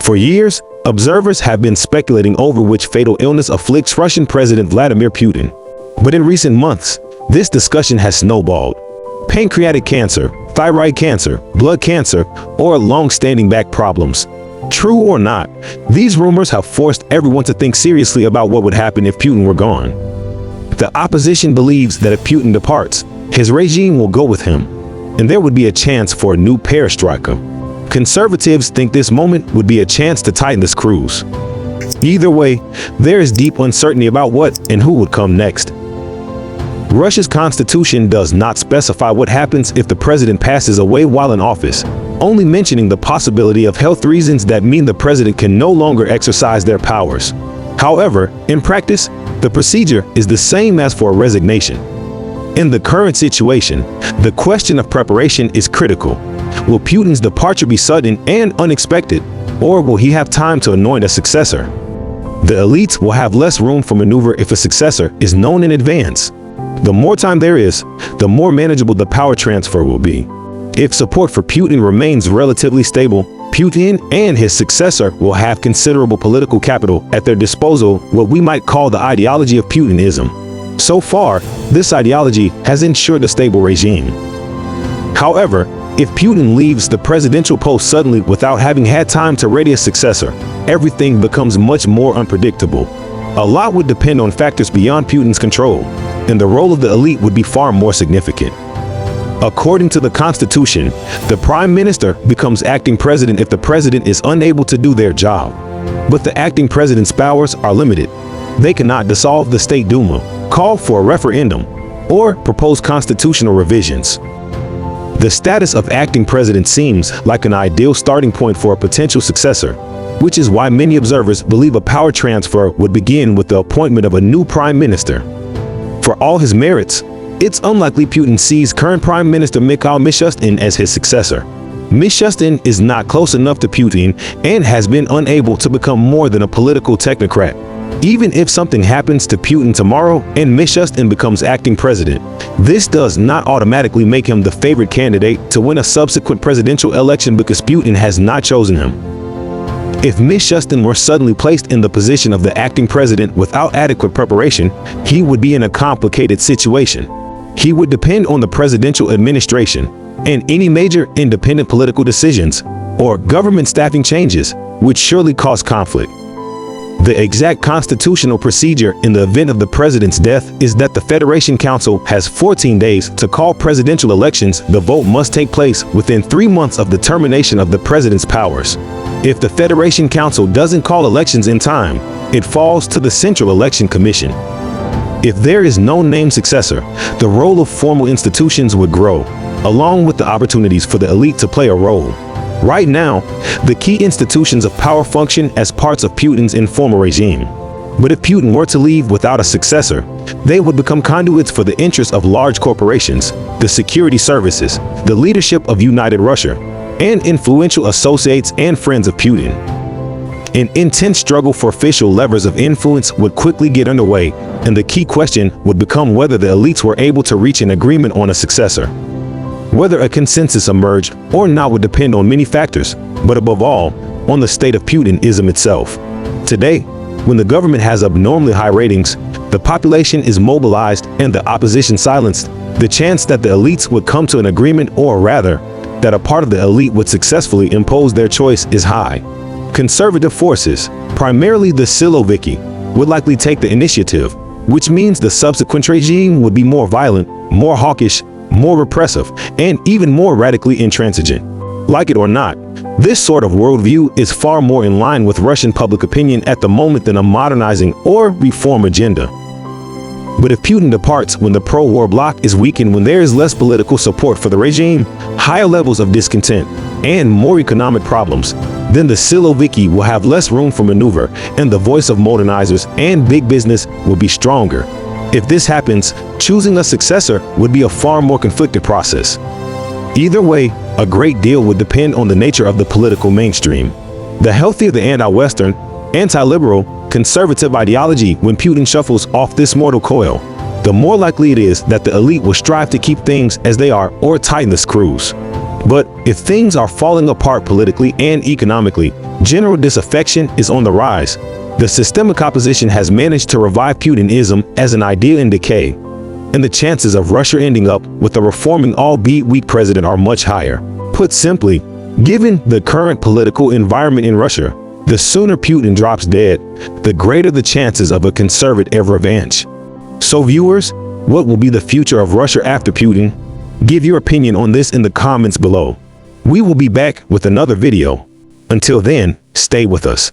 For years, observers have been speculating over which fatal illness afflicts Russian President Vladimir Putin. But in recent months, this discussion has snowballed. Pancreatic cancer, thyroid cancer, blood cancer, or long-standing back problems. True or not, these rumors have forced everyone to think seriously about what would happen if Putin were gone. The opposition believes that if Putin departs, his regime will go with him, and there would be a chance for a new perestroika. Conservatives think this moment would be a chance to tighten the screws. Either way, there is deep uncertainty about what and who would come next. Russia's constitution does not specify what happens if the president passes away while in office, only mentioning the possibility of health reasons that mean the president can no longer exercise their powers. However, in practice, the procedure is the same as for a resignation. In the current situation, the question of preparation is critical. Will Putin's departure be sudden and unexpected, or will he have time to anoint a successor? The elites will have less room for maneuver if a successor is known in advance. The more time there is, the more manageable the power transfer will be. If support for Putin remains relatively stable, Putin and his successor will have considerable political capital at their disposal, what we might call the ideology of Putinism. So far, this ideology has ensured a stable regime. However, if Putin leaves the presidential post suddenly without having had time to ready a successor, everything becomes much more unpredictable. A lot would depend on factors beyond Putin's control, and the role of the elite would be far more significant. According to the Constitution, the Prime Minister becomes acting president if the president is unable to do their job. But the acting president's powers are limited. They cannot dissolve the State Duma, call for a referendum, or propose constitutional revisions. The status of acting president seems like an ideal starting point for a potential successor, which is why many observers believe a power transfer would begin with the appointment of a new prime minister. For all his merits, it's unlikely Putin sees current Prime Minister Mikhail Mishustin as his successor. Mishustin is not close enough to Putin and has been unable to become more than a political technocrat. Even if something happens to Putin tomorrow and Mishustin becomes acting president, this does not automatically make him the favorite candidate to win a subsequent presidential election because Putin has not chosen him. If Mishustin were suddenly placed in the position of the acting president without adequate preparation, he would be in a complicated situation. He would depend on the presidential administration and any major independent political decisions or government staffing changes, which surely cause conflict. The exact constitutional procedure in the event of the president's death is that the Federation Council has 14 days to call presidential elections. The vote must take place within 3 months of the termination of the president's powers. If the Federation Council doesn't call elections in time, it falls to the Central Election Commission. If there is no named successor, the role of formal institutions would grow, along with the opportunities for the elite to play a role. Right now, the key institutions of power function as parts of Putin's informal regime. But if Putin were to leave without a successor, they would become conduits for the interests of large corporations, the security services, the leadership of United Russia, and influential associates and friends of Putin. An intense struggle for official levers of influence would quickly get underway, and the key question would become whether the elites were able to reach an agreement on a successor. Whether a consensus emerged or not would depend on many factors, but above all, on the state of Putinism itself. Today, when the government has abnormally high ratings, the population is mobilized and the opposition silenced, the chance that the elites would come to an agreement, or rather, that a part of the elite would successfully impose their choice, is high. Conservative forces, primarily the Siloviki, would likely take the initiative, which means the subsequent regime would be more violent, more hawkish, more repressive, and even more radically intransigent. Like it or not, this sort of worldview is far more in line with Russian public opinion at the moment than a modernizing or reform agenda. But if Putin departs when the pro-war bloc is weakened, when there is less political support for the regime, higher levels of discontent, and more economic problems, then the Siloviki will have less room for maneuver, and the voice of modernizers and big business will be stronger. If this happens, choosing a successor would be a far more conflicted process. Either way, a great deal would depend on the nature of the political mainstream. The healthier the anti-Western, anti-liberal, conservative ideology when Putin shuffles off this mortal coil, the more likely it is that the elite will strive to keep things as they are or tighten the screws. But if things are falling apart politically and economically, general disaffection is on the rise. The systemic opposition has managed to revive Putinism as an idea in decay, and the chances of Russia ending up with a reforming albeit weak president are much higher. Put simply, given the current political environment in Russia, the sooner Putin drops dead, the greater the chances of a conservative revenge. So viewers, what will be the future of Russia after Putin? Give your opinion on this in the comments below. We will be back with another video. Until then, stay with us.